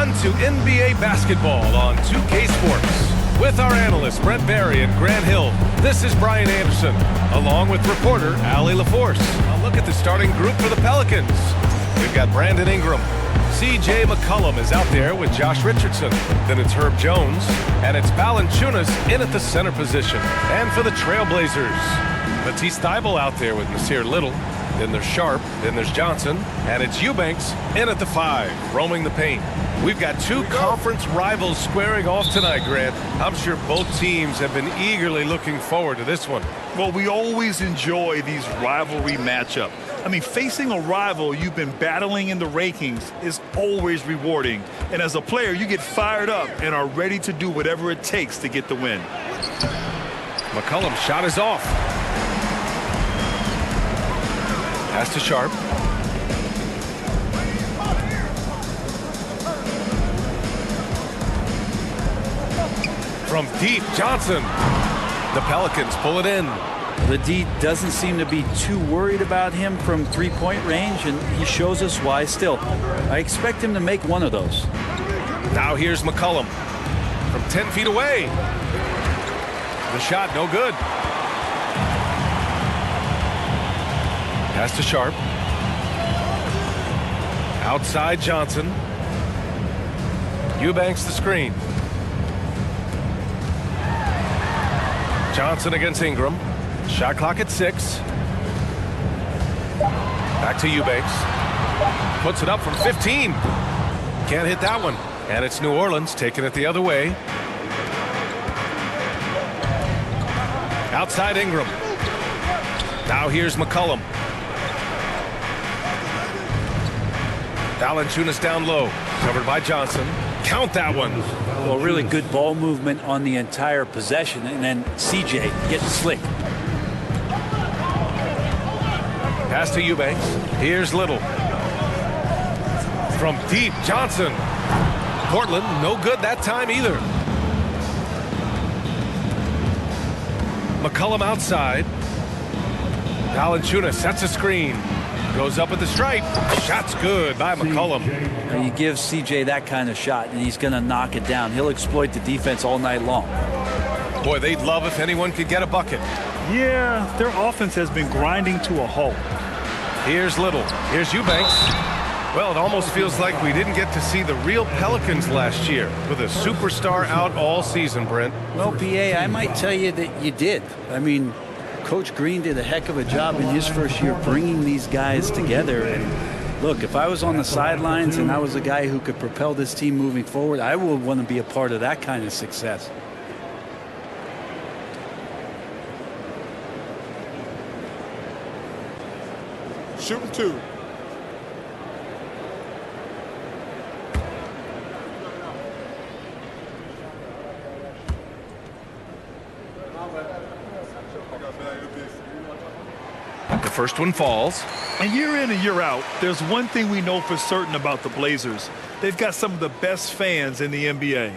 On to NBA basketball on 2K Sports. With our analysts Brent Barry and Grant Hill, this is Brian Anderson, along with reporter Allie LaForce. A look at the starting group for the Pelicans. We've got Brandon Ingram. C.J. McCollum is out there with Josh Richardson. Then it's Herb Jones. And it's Valanciunas in at the center position. And for the Trailblazers, Matisse Thybulle out there with Nasir Little. Then there's Sharp, then there's Johnson, and it's Eubanks in at the 5, roaming the paint. We've got two conference rivals squaring off tonight, Grant. I'm sure both teams have been eagerly looking forward to this one. Well, we always enjoy these rivalry matchups. I mean, facing a rival you've been battling in the rankings is always rewarding. And as a player, you get fired up and are ready to do whatever it takes to get the win. McCollum's shot is off. Pass to Sharp. From deep, Johnson. The Pelicans pull it in. The D doesn't seem to be too worried about him from three-point range, and he shows us why still. I expect him to make one of those. Now here's McCollum from 10 feet away. The shot no good. Pass to Sharp. Outside Johnson. Eubanks the screen. Johnson against Ingram. Shot clock at 6. Back to Eubanks. Puts it up from 15. Can't hit that one. And it's New Orleans taking it the other way. Outside Ingram. Now here's McCollum. Valanciunas down low. Covered by Johnson. Count that one. Well, really good ball movement on the entire possession, and then C.J. getting slick. Pass to Eubanks. Here's Little. From deep, Johnson. Portland, no good that time either. McCollum outside. Valanciunas sets a screen. Goes up at the stripe. Shot's good by McCollum. You give C.J. that kind of shot, and he's going to knock it down. He'll exploit the defense all night long. Boy, they'd love if anyone could get a bucket. Yeah, their offense has been grinding to a halt. Here's Little. Here's Eubanks. Well, it almost feels like we didn't get to see the real Pelicans last year with a superstar out all season, Brent. Well, P.A., I might tell you that you did. I mean, Coach Green did a heck of a job in his first year bringing these guys together. And look, if I was on the sidelines and I was a guy who could propel this team moving forward, I would want to be a part of that kind of success. Shooting 2. The first one falls. And year in and year out, there's one thing we know for certain about the Blazers. They've got some of the best fans in the NBA.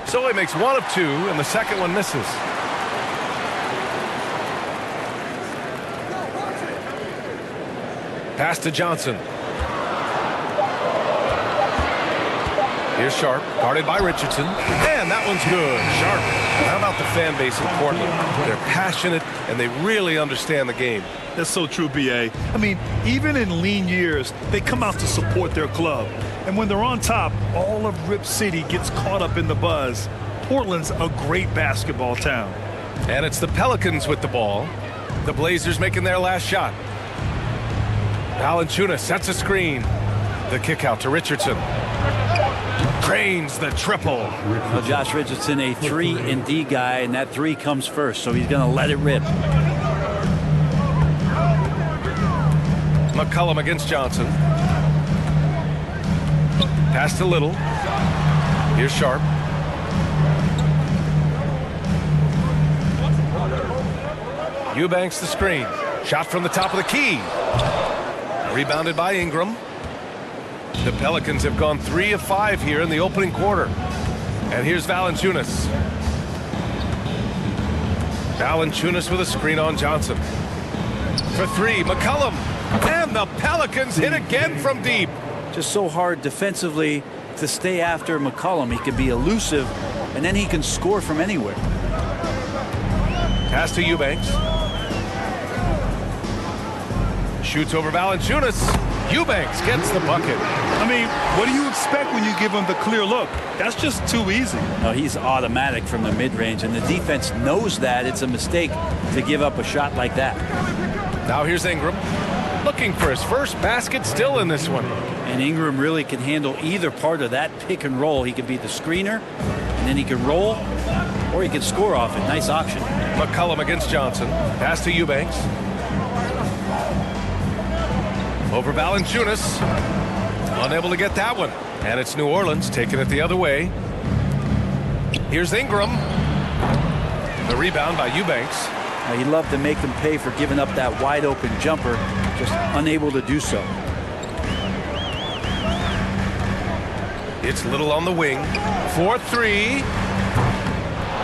So he makes one of 2, and the second one misses. Pass to Johnson. Here's Sharp, guarded by Richardson. And that one's good. Sharp. How about the fan base in Portland? They're passionate, and they really understand the game. That's so true, B.A. I mean, even in lean years, they come out to support their club. And when they're on top, all of Rip City gets caught up in the buzz. Portland's a great basketball town. And it's the Pelicans with the ball. The Blazers making their last shot. Valanciunas sets a screen. The kick out to Richardson. Cranes the triple. Well, Josh Richardson, a 3-and-D guy, and that 3 comes first, so he's going to let it rip. McCollum against Johnson. Pass to Little. Here's Sharp. Eubanks the screen. Shot from the top of the key. Rebounded by Ingram. The Pelicans have gone 3 of 5 here in the opening quarter. And here's Valanciunas. Valanciunas with a screen on Johnson. For 3, McCollum. And the Pelicans hit again from deep. Just so hard defensively to stay after McCollum. He can be elusive, and then he can score from anywhere. Pass to Eubanks. Shoots over Valanciunas. Eubanks gets the bucket. I mean, what do you expect when you give him the clear look? That's just too easy. No, he's automatic from the mid-range, and the defense knows that it's a mistake to give up a shot like that. Now here's Ingram, looking for his first basket still in this one. And Ingram really can handle either part of that pick and roll. He can be the screener, and then he can roll, or he can score off it. Nice option. McCollum against Johnson. Pass to Eubanks. Over Valanciunas. Unable to get that one. And it's New Orleans taking it the other way. Here's Ingram. The rebound by Eubanks. He'd love to make them pay for giving up that wide open jumper, just unable to do so. It's Little on the wing. 4-3.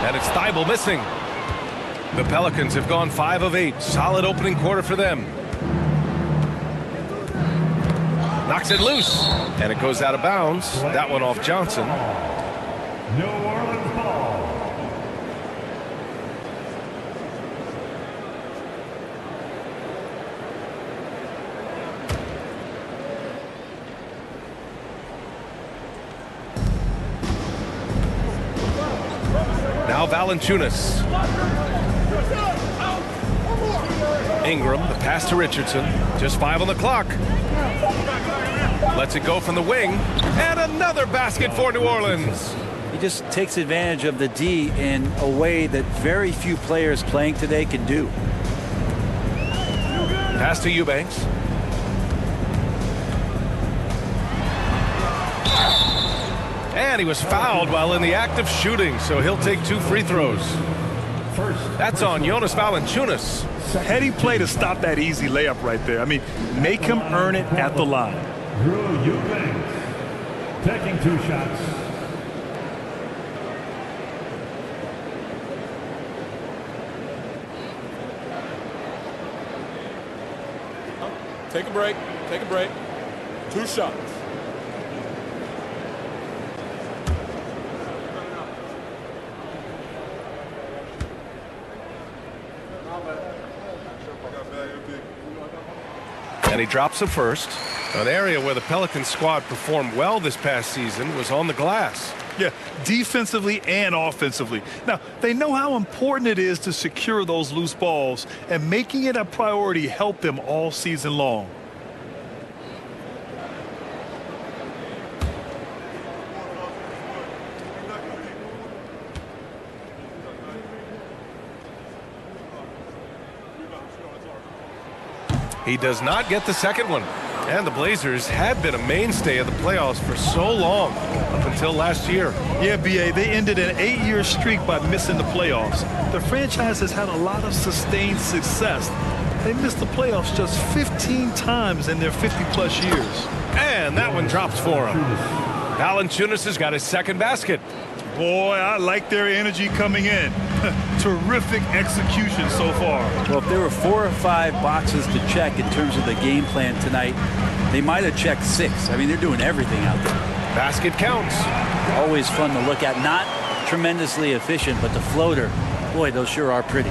And it's Thibault missing. The Pelicans have gone 5 of 8. Solid opening quarter for them. Knocks it loose, and it goes out of bounds. That one off Johnson. New Orleans ball. Now Valanciunas. Ingram, the pass to Richardson. Just 5 on the clock. Lets it go from the wing, and another basket for New Orleans. He just takes advantage of the D in a way that very few players playing today can do. Pass to Eubanks. And he was fouled while in the act of shooting, so he'll take 2 free throws. That's on Jonas Valanciunas. Heady play to stop that easy layup right there. I mean, make him earn it at the line. Drew Eubanks taking 2 shots. Take a break. Take a break. 2 shots. And he drops the first. An area where the Pelicans squad performed well this past season was on the glass. Yeah, defensively and offensively. Now, they know how important it is to secure those loose balls, and making it a priority helped them all season long. He does not get the second one. And the Blazers had been a mainstay of the playoffs for so long, up until last year. Yeah, B.A., they ended an 8-year streak by missing the playoffs. The franchise has had a lot of sustained success. They missed the playoffs just 15 times in their 50-plus years. And that one drops for him. Valanciunas has got his second basket. Boy, I like their energy coming in. Terrific execution so far. Well, if there were 4 or 5 boxes to check in terms of the game plan tonight, they might have checked 6. I mean, they're doing everything out there. Basket counts. Always fun to look at. Not tremendously efficient, but the floater, boy, those sure are pretty.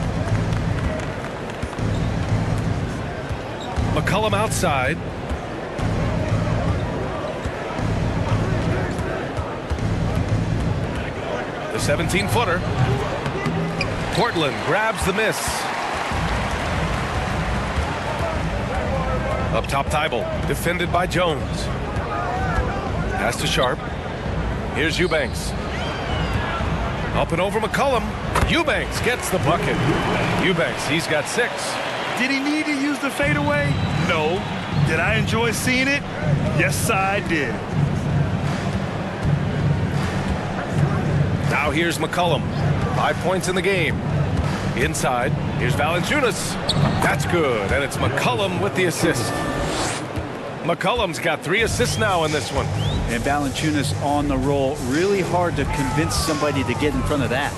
McCollum outside. The 17-footer. Portland grabs the miss. Up top, Thibault, defended by Jones. Pass to Sharp. Here's Eubanks. Up and over McCollum. Eubanks gets the bucket. Eubanks, he's got 6. Did he need to use the fadeaway? No. Did I enjoy seeing it? Yes, I did. Now here's McCollum. 5 points in the game. Inside, here's Valanciunas. That's good, and it's McCollum with the assist. McCollum's got 3 assists now in this one. And Valanciunas on the roll. Really hard to convince somebody to get in front of that.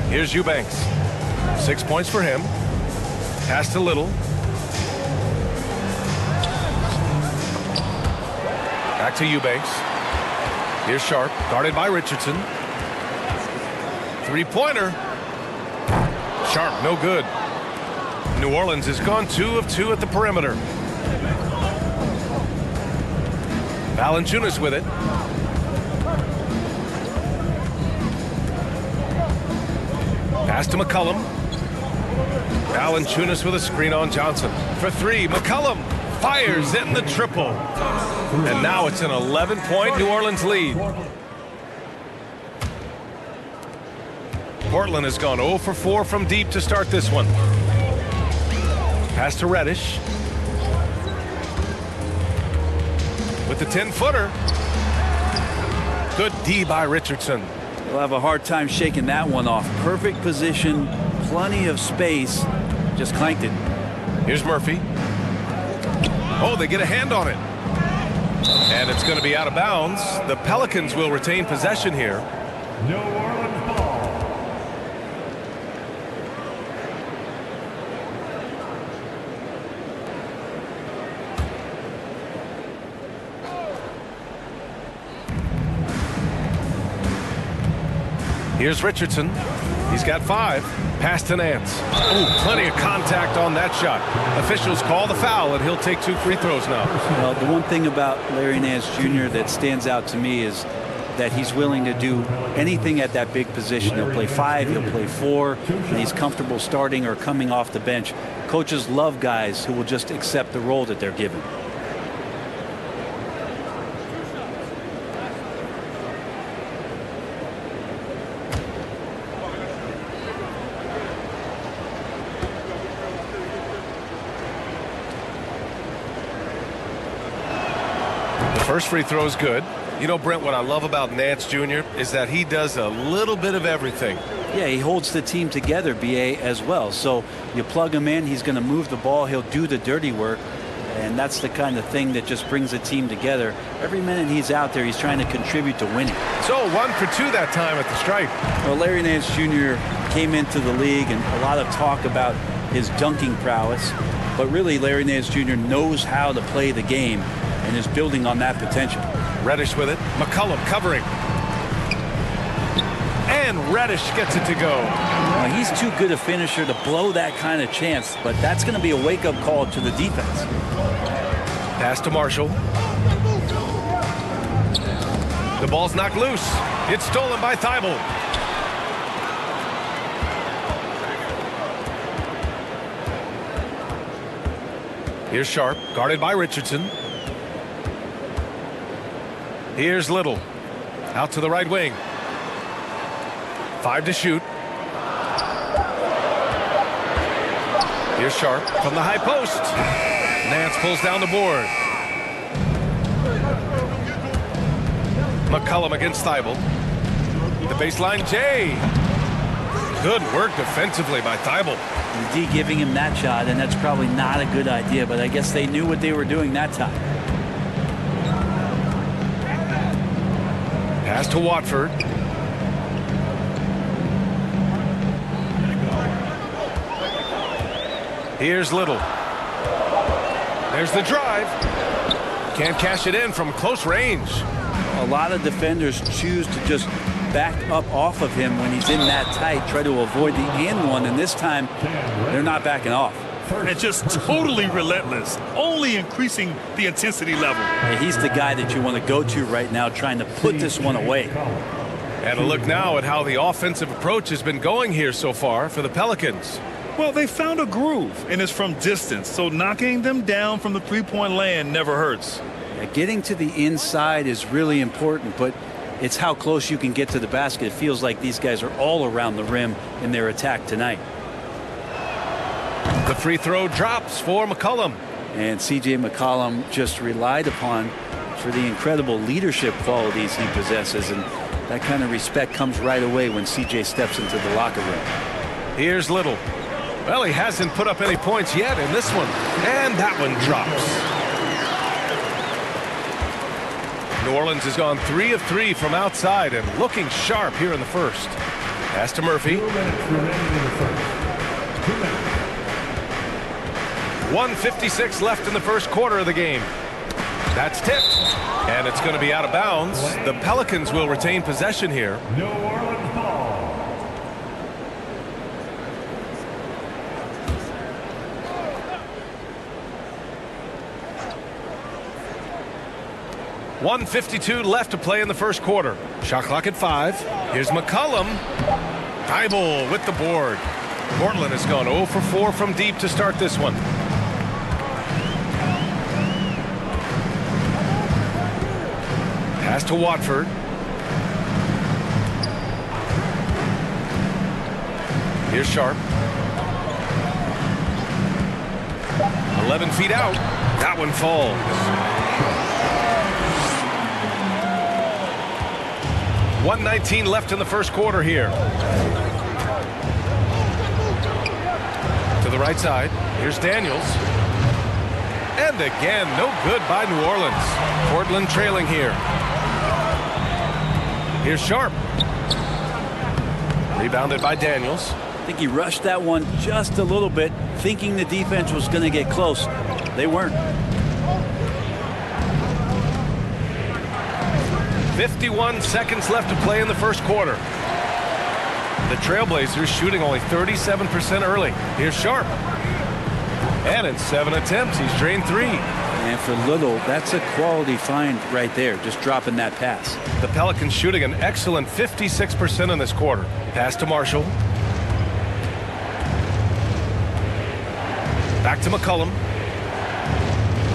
Here's Eubanks. 6 points for him. Pass to Little. Back to Eubanks. Here's Sharp, guarded by Richardson. 3-pointer. Sharp, no good. New Orleans has gone 2 of 2 at the perimeter. Valanciunas with it. Pass to McCollum. Valanciunas with a screen on Johnson. For 3, McCollum fires in the triple. And now it's an 11-point New Orleans lead. Portland has gone 0 for 4 from deep to start this one. Pass to Reddish. With the 10-footer. Good D by Richardson. We'll have a hard time shaking that one off. Perfect position, plenty of space. Just clanked it. Here's Murphy. Oh, they get a hand on it. And it's going to be out of bounds. The Pelicans will retain possession here. New Orleans ball. Here's Richardson. He's got 5. Pass to Nance. Ooh, plenty of contact on that shot. Officials call the foul, and he'll take 2 free throws now. Well, the one thing about Larry Nance Jr. that stands out to me is that he's willing to do anything at that big position. He'll play 5, he'll play 4, and he's comfortable starting or coming off the bench. Coaches love guys who will just accept the role that they're given. First free throw is good. You know, Brent, what I love about Nance Jr. is that he does a little bit of everything. Yeah, he holds the team together, BA, as well. So you plug him in, he's going to move the ball, he'll do the dirty work, and that's the kind of thing that just brings a team together. Every minute he's out there, he's trying to contribute to winning. So 1 for 2 that time at the stripe. Well, Larry Nance Jr. came into the league, and a lot of talk about his dunking prowess, but really Larry Nance Jr. knows how to play the game and is building on that potential. Reddish with it. McCollum covering. And Reddish gets it to go. Well, he's too good a finisher to blow that kind of chance, but that's going to be a wake-up call to the defense. Pass to Marshall. The ball's knocked loose. It's stolen by Thibault. Here's Sharp, guarded by Richardson. Here's Little. Out to the right wing. 5 to shoot. Here's Sharp from the high post. Nance pulls down the board. McCollum against Thibault. The baseline, Jay. Good work defensively by Thibault. D giving him that shot, and that's probably not a good idea, but I guess they knew what they were doing that time. Pass to Watford. Here's Little. There's the drive. Can't cash it in from close range. A lot of defenders choose to just back up off of him when he's in that tight, try to avoid the and one, and this time they're not backing off. And just totally relentless, only increasing the intensity level. Hey, he's the guy that you want to go to right now, trying to put this one away. And a look now at how the offensive approach has been going here so far for the Pelicans. Well, they found a groove, and it's from distance, so knocking them down from the three-point land never hurts. Yeah, getting to the inside is really important, but it's how close you can get to the basket. It feels like these guys are all around the rim in their attack tonight. The free throw drops for McCollum. And C.J. McCollum just relied upon for the incredible leadership qualities he possesses, and that kind of respect comes right away when C.J. steps into the locker room. Here's Little. Well, he hasn't put up any points yet in this one, and that one drops. New Orleans has gone 3 of 3 from outside and looking sharp here in the first. Pass to Murphy. 2 minutes remaining in the first. 2 minutes. 1:56 left in the first quarter of the game. That's tipped, and it's going to be out of bounds. The Pelicans will retain possession here. New Orleans ball. .152 left to play in the first quarter. Shot clock at 5. Here's McCollum. Thibault with the board. Portland has gone 0 for 4 from deep to start this one. Pass to Watford. Here's Sharp. 11 feet out. That one falls. 1:19 left in the first quarter here. To the right side. Here's Daniels. And again, no good by New Orleans. Portland trailing here. Here's Sharp. Rebounded by Daniels. I think he rushed that one just a little bit, thinking the defense was going to get close. They weren't. 51 seconds left to play in the first quarter. The Trailblazers shooting only 37% early. Here's Sharp. And in 7 attempts, he's drained 3. And for Little, that's a quality find right there, just dropping that pass. The Pelicans shooting an excellent 56% in this quarter. Pass to Marshall. Back to McCollum.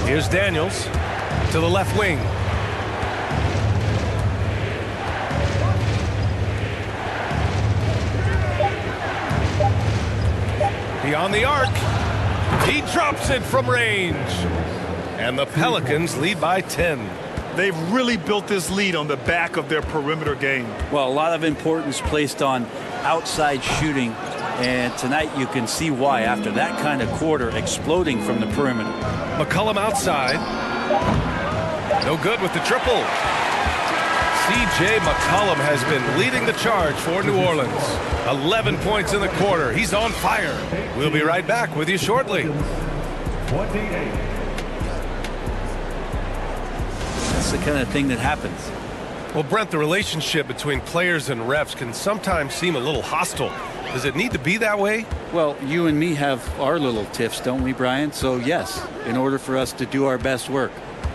Here's Daniels to the left wing. Beyond the arc. He drops it from range. And the Pelicans lead by 10. They've really built this lead on the back of their perimeter game. Well, a lot of importance placed on outside shooting. And tonight you can see why after that kind of quarter exploding from the perimeter. McCollum outside. No good with the triple. C.J. McCollum has been leading the charge for New Orleans. 11 points in the quarter. He's on fire. We'll be right back with you shortly. 28. That's the kind of thing that happens. Well, Brent, the relationship between players and refs can sometimes seem a little hostile. Does it need to be that way? Well, you and me have our little tiffs, don't we, Brian? So, yes, in order for us to do our best work.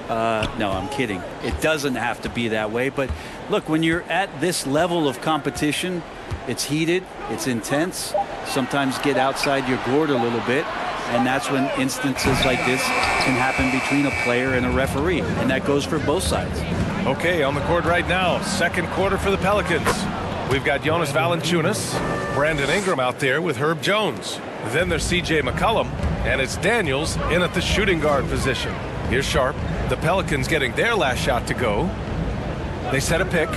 No, I'm kidding. It doesn't have to be that way. But look, when you're at this level of competition, it's heated, it's intense. Sometimes get outside your gourd a little bit. And that's when instances like this can happen between a player and a referee. And that goes for both sides. Okay, on the court right now, second quarter for the Pelicans. We've got Jonas Valanciunas, Brandon Ingram out there with Herb Jones. Then there's C.J. McCollum, and it's Daniels in at the shooting guard position. Here's Sharp. The Pelicans getting their last shot to go. They set a pick.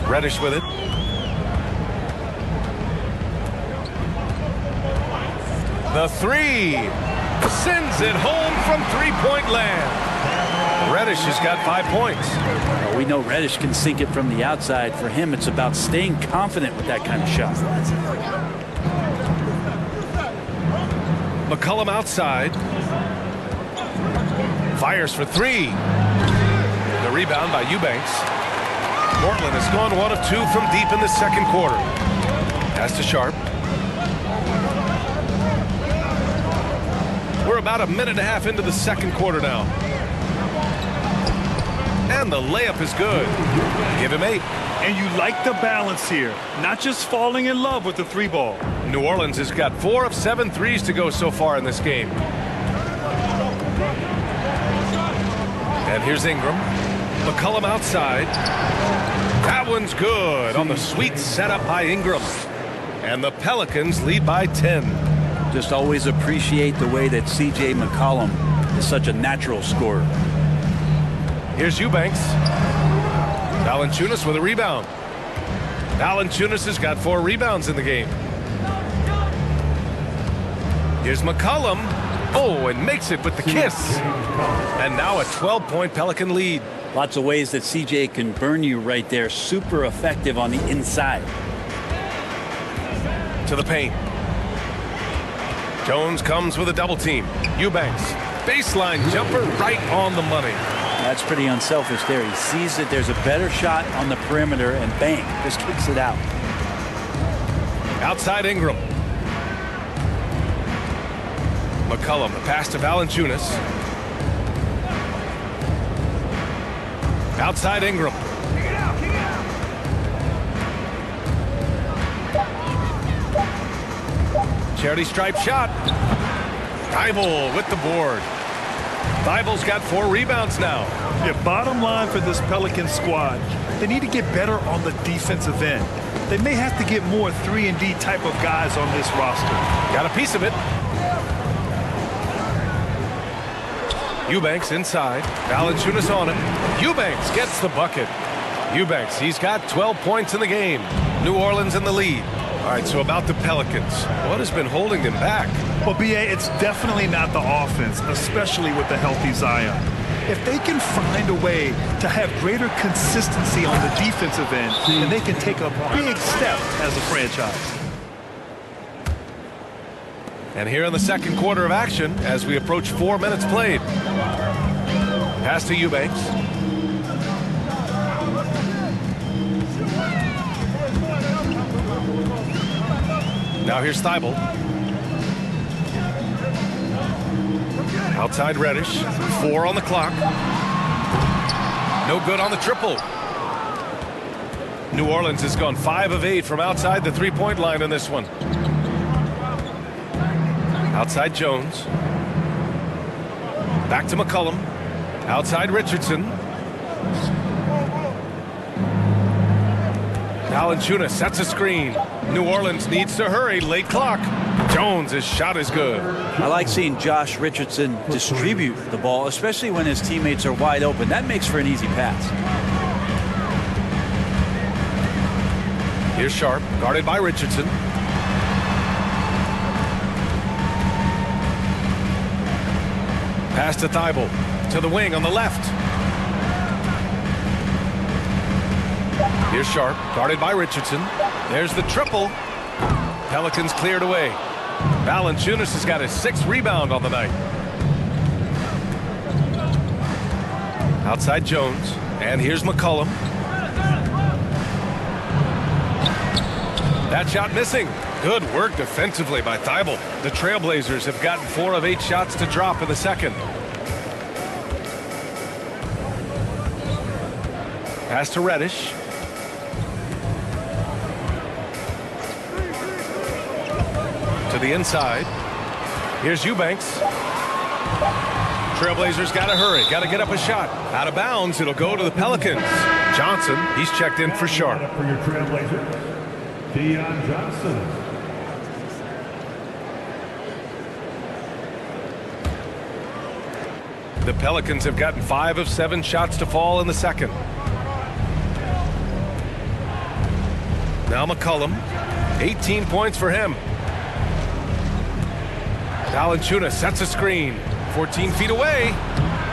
Reddish with it. The three sends it home from three-point land. Reddish has got 5 points. Well, we know Reddish can sink it from the outside. For him, it's about staying confident with that kind of shot. McCollum outside. Fires for 3. The rebound by Eubanks. Portland has gone 1 of 2 from deep in the second quarter. Pass to Sharp. We're about a minute and a half into the second quarter now. And the layup is good. Give him 8. And you like the balance here. Not just falling in love with the 3 ball. New Orleans has got 4 of 7 threes to go so far in this game. And here's Ingram. McCollum outside. That one's good on the sweet setup by Ingram. And the Pelicans lead by 10. Just always appreciate the way that C.J. McCollum is such a natural scorer. Here's Eubanks. Valanciunas with a rebound. Valanciunas has got 4 rebounds in the game. Here's McCollum. Oh, and makes it with the kiss. And now a 12-point Pelican lead. Lots of ways that CJ can burn you right there. Super effective on the inside. To the paint. Jones comes with a double team. Eubanks, baseline jumper right on the money. That's pretty unselfish there. He sees that there's a better shot on the perimeter and bang, just kicks it out. Outside Ingram. McCollum, the pass to Valanciunas. Outside Ingram. Charity stripe shot. Thibault with the board. Thibault's got 4 rebounds now. Yeah, bottom line for this Pelican squad, they need to get better on the defensive end. They may have to get more 3-and-D type of guys on this roster. Got a piece of it. Eubanks inside. Valanciunas on it. Eubanks gets the bucket. Eubanks, he's got 12 points in the game. New Orleans in the lead. All right, so about the Pelicans. What has been holding them back? Well, B.A., it's definitely not the offense, especially with the healthy Zion. If they can find a way to have greater consistency on the defensive end, then they can take a big step as a franchise. And here in the second quarter of action, as we approach 4 minutes played. Pass to Eubanks. Now here's Thibault. Outside Reddish. 4 on the clock. No good on the triple. New Orleans has gone 5 of 8 from outside the three-point line in this one. Outside Jones. Back to McCollum. Outside Richardson. Valanciunas sets a screen. New Orleans needs to hurry. Late clock. Jones' shot is good. I like seeing Josh Richardson distribute the ball, especially when his teammates are wide open. That makes for an easy pass. Here's Sharp, guarded by Richardson. Pass to Thibault. To the wing on the left. Here's Sharp, guarded by Richardson. There's the triple. Pelicans cleared away. Valanciunas has got his 6th rebound on the night. Outside Jones. And here's McCollum. That shot missing. Good work defensively by Thibault. The Trailblazers have gotten 4 of 8 shots to drop in the second. Pass to Reddish. To the inside. Here's Eubanks. Trailblazers got to hurry. Got to get up a shot. Out of bounds. It'll go to the Pelicans. Johnson, he's checked in for Sharp. For your Trailblazer, Deion Johnson. The Pelicans have gotten 5 of 7 shots to fall in the second. Now McCollum. 18 points for him. Valanciunas sets a screen. 14 feet away.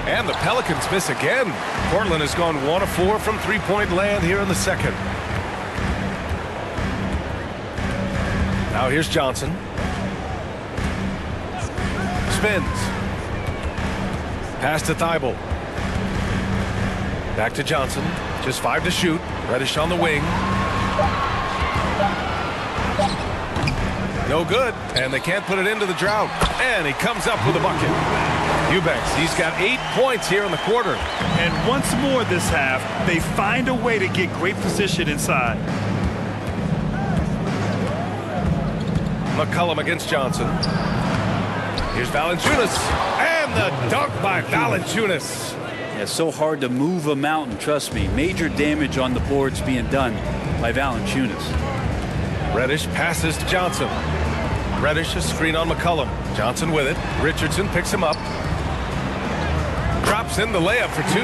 And the Pelicans miss again. Portland has gone 1 of 4 from three-point land here in the second. Now here's Johnson. Spins. Pass to Thibault. Back to Johnson. Just 5 to shoot. Reddish on the wing. No good, and they can't put it into the drought. And he comes up with a bucket. Eubanks, he's got 8 points here in the quarter. And once more this half, they find a way to get great position inside. McCollum against Johnson. Here's Valanciunas, and the dunk by Valanciunas. Yeah, so hard to move a mountain, trust me. Major damage on the boards being done by Valanciunas. Reddish passes to Johnson. Reddish, a screen on McCollum. Johnson with it. Richardson picks him up. Drops in the layup for 2.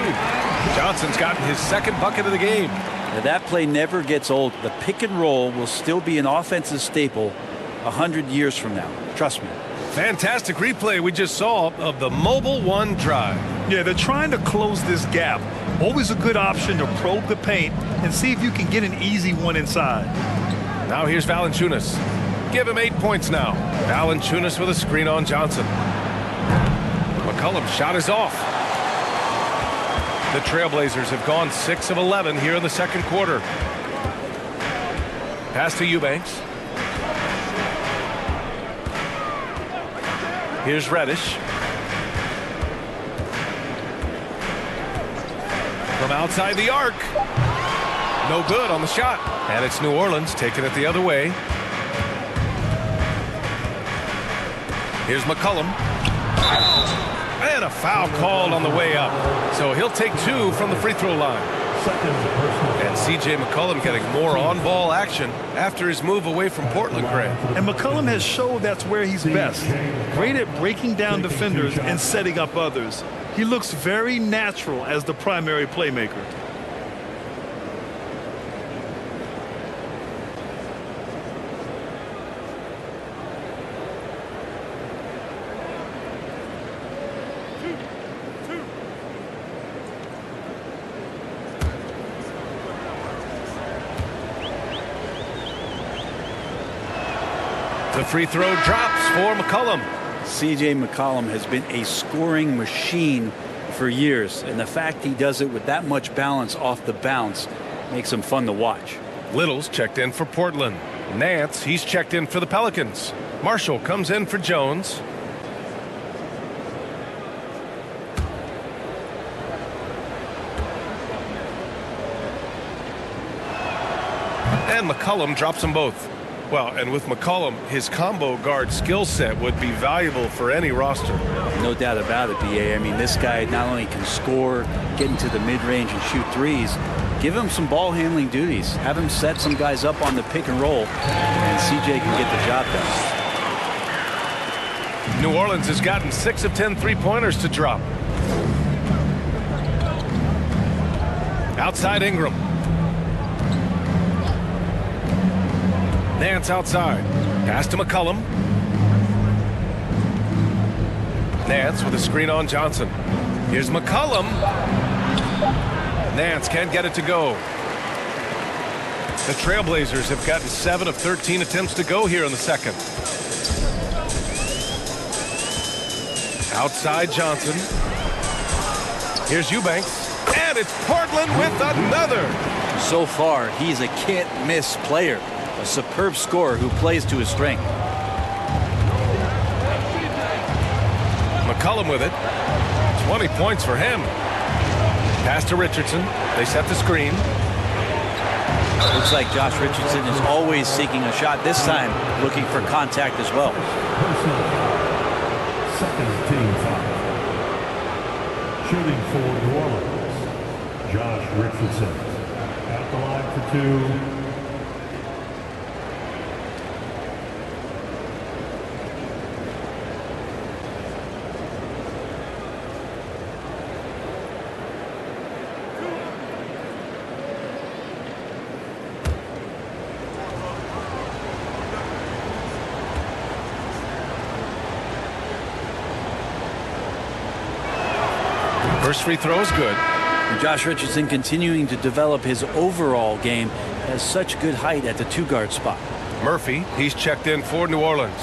Johnson's gotten his 2nd bucket of the game. Now, that play never gets old. The pick and roll will still be an offensive staple 100 years from now. Trust me. Fantastic replay we just saw of the Mobile One drive. Yeah, they're trying to close this gap. Always a good option to probe the paint and see if you can get an easy one inside. Now here's Valanciunas. Give him 8 points now. Valanciunas with a screen on Johnson. McCollum's shot is off. The Trailblazers have gone 6 of 11 here in the second quarter. Pass to Eubanks. Here's Reddish. From outside the arc. No good on the shot. And it's New Orleans taking it the other way. Here's McCollum. And a foul called on the way up. So he'll take 2 from the free throw line. And C.J. McCollum getting more on-ball action after his move away from Portland, Greg. And McCollum has showed that's where he's best. Great at breaking down defenders and setting up others. He looks very natural as the primary playmaker. The free throw drops for McCollum. C.J. McCollum has been a scoring machine for years, and the fact he does it with that much balance off the bounce makes him fun to watch. Little's checked in for Portland. Nance, he's checked in for the Pelicans. Marshall comes in for Jones. And McCollum drops them both. Well, and with McCollum, his combo guard skill set would be valuable for any roster. No doubt about it, B.A. I mean, this guy not only can score, get into the mid-range and shoot threes, give him some ball handling duties. Have him set some guys up on the pick and roll, and C.J. can get the job done. New Orleans has gotten 6 of 10 three-pointers to drop. Outside Ingram. Nance outside. Pass to McCollum. Nance with a screen on Johnson. Here's McCollum. Nance can't get it to go. The Trailblazers have gotten 7 of 13 attempts to go here in the second. Outside Johnson. Here's Eubanks. And it's Portland with another. So far, he's a can't-miss player. A superb scorer who plays to his strength. McCollum with it. 20 points for him. Pass to Richardson. They set the screen. Looks like Josh Richardson is always seeking a shot. This time, looking for contact as well. Second team foul. Shooting for New Orleans, Josh Richardson. At the line for 2. First free throw is good. And Josh Richardson continuing to develop his overall game, has such good height at the 2-guard spot. Murphy, he's checked in for New Orleans.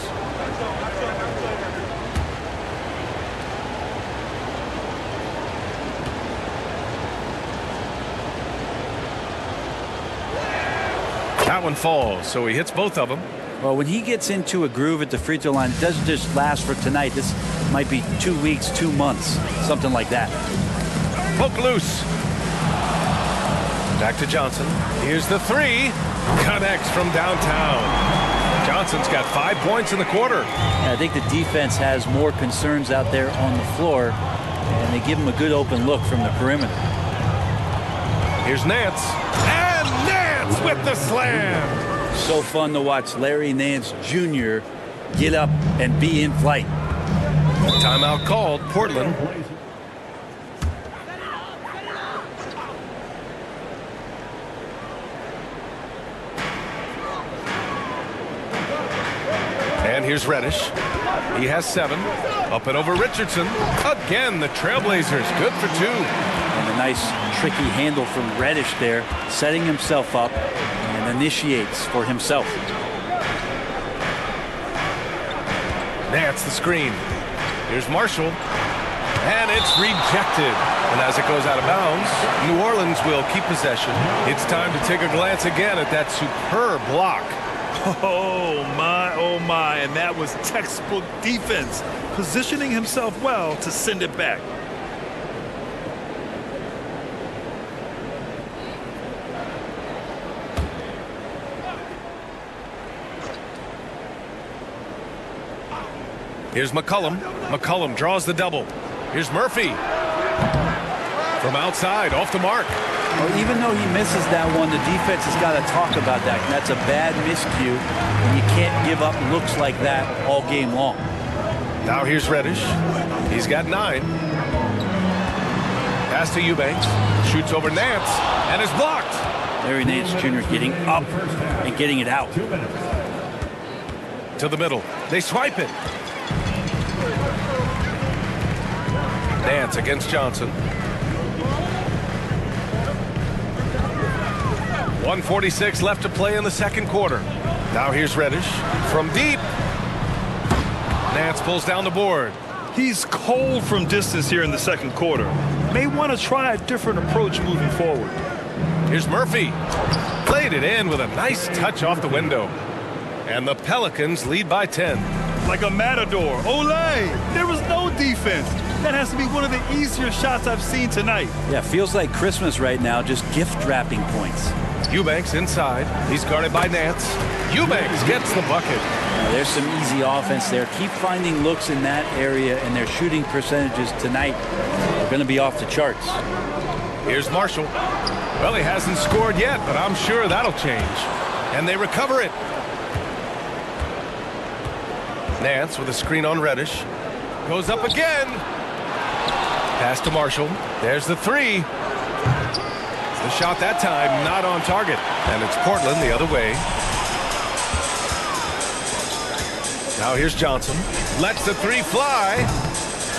That one falls, so he hits both of them. Well, when he gets into a groove at the free throw line, it doesn't just last for tonight. This might be 2 weeks, 2 months, something like that. Poke loose. Back to Johnson. Here's the 3. Connects from downtown. Johnson's got 5 points in the quarter. I think the defense has more concerns out there on the floor, and they give him a good open look from the perimeter. Here's Nance. And Nance with the slam. So fun to watch Larry Nance Jr. get up and be in flight. Timeout called. Portland. And here's Reddish. He has 7. Up and over Richardson. Again, the Trailblazers good for 2. And a nice tricky handle from Reddish there, setting himself up and initiates for himself. Nance the screen. Here's Marshall. And it's rejected. And as it goes out of bounds, New Orleans will keep possession. It's time to take a glance again at that superb block. Oh my, and that was textbook defense, positioning himself well to send it back. Here's McCollum. McCollum draws the double. Here's Murphy. From outside, off the mark. Well, even though he misses that one, the defense has got to talk about that. That's a bad miscue, and you can't give up looks like that all game long. Now here's Reddish. He's got 9. Pass to Eubanks. Shoots over Nance, and is blocked. Larry Nance Jr. getting up and getting it out. To the middle. They swipe it. Nance against Johnson. 1:46 left to play in the second quarter. Now here's Reddish from deep. Nance pulls down the board. He's cold from distance here in the second quarter. May want to try a different approach moving forward. Here's Murphy. Played it in with a nice touch off the window. And the Pelicans lead by 10. Like a matador. Olay! There was no defense. That has to be one of the easier shots I've seen tonight. Yeah, feels like Christmas right now, just gift wrapping points. Eubanks inside. He's guarded by Nance. Eubanks gets the bucket. There's some easy offense there. Keep finding looks in that area, and their shooting percentages tonight are going to be off the charts. Here's Marshall. Well, he hasn't scored yet, but I'm sure that'll change. And they recover it. Nance with a screen on Reddish. Goes up again. Pass to Marshall. There's the 3. The shot that time not on target. And it's Portland the other way. Now here's Johnson. Lets the 3 fly.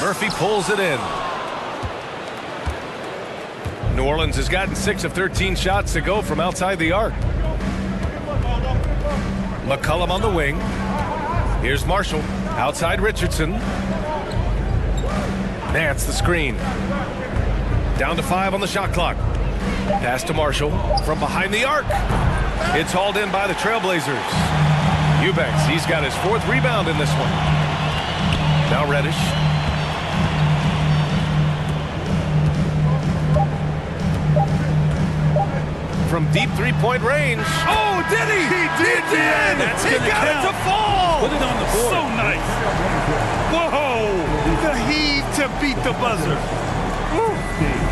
Murphy pulls it in. New Orleans has gotten 6 of 13 shots to go from outside the arc. McCollum on the wing. Here's Marshall. Outside Richardson. Nance the screen. Down to 5 on the shot clock. Pass to Marshall from behind the arc. It's hauled in by the Trailblazers. Eubanks, he's got his 4th rebound in this one. Now Reddish. From deep 3-point range. Oh, did he? He did! He got it to fall! Put it on the board. So nice. Whoa! The heave to beat the buzzer.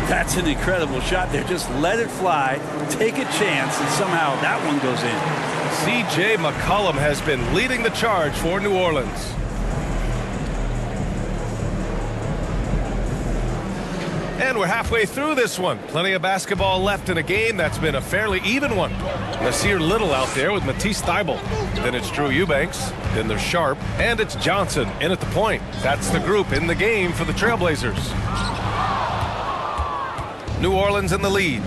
That's an incredible shot there. Just let it fly, take a chance, and somehow that one goes in. C.J. McCollum has been leading the charge for New Orleans. And we're halfway through this one. Plenty of basketball left in a game that's been a fairly even one. Nasir Little out there with Matisse Thybulle. Then it's Drew Eubanks. Then there's Sharp. And it's Johnson in at the point. That's the group in the game for the Trailblazers. New Orleans in the lead.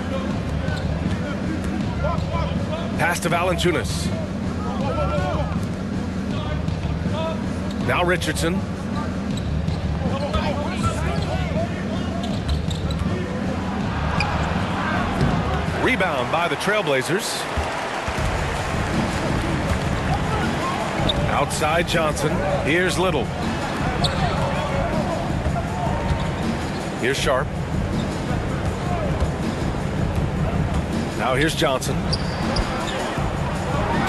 Pass to Valanciunas. Now Richardson. Rebound by the Trailblazers. Outside Johnson. Here's Little. Here's Sharp. Now here's Johnson.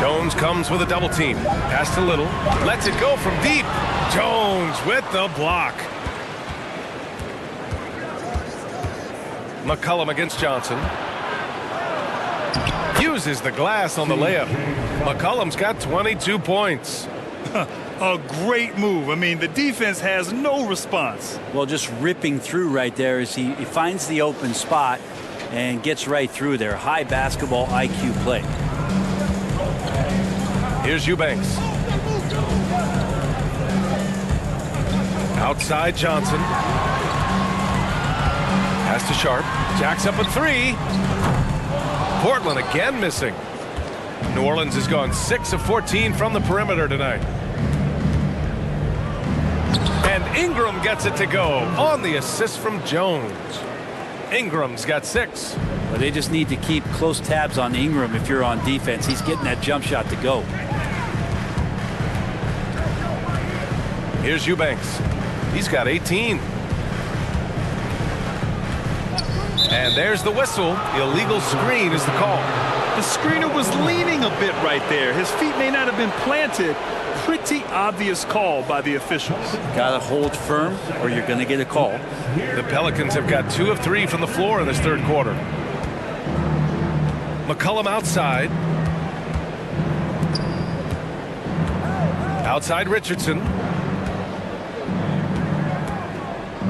Jones comes with a double team. Pass to Little. Lets it go from deep. Jones with the block. McCollum against Johnson. Uses the glass on the layup. McCollum's got 22 points. A great move. I mean, the defense has no response. Well, just ripping through right there as he finds the open spot and gets right through there. High basketball IQ play. Here's Eubanks. Outside Johnson. Pass to Sharp. Jacks up a three. Portland again missing. New Orleans has gone 6 of 14 from the perimeter tonight. And Ingram gets it to go on the assist from Jones. Ingram's got 6. But they just need to keep close tabs on Ingram if you're on defense. He's getting that jump shot to go. Here's Eubanks. He's got 18. And there's the whistle. Illegal screen is the call. The screener was leaning a bit right there. His feet may not have been planted. Pretty obvious call by the officials. Gotta hold firm or you're gonna get a call. The Pelicans have got 2 of 3 from the floor in this third quarter. McCollum outside. Outside Richardson.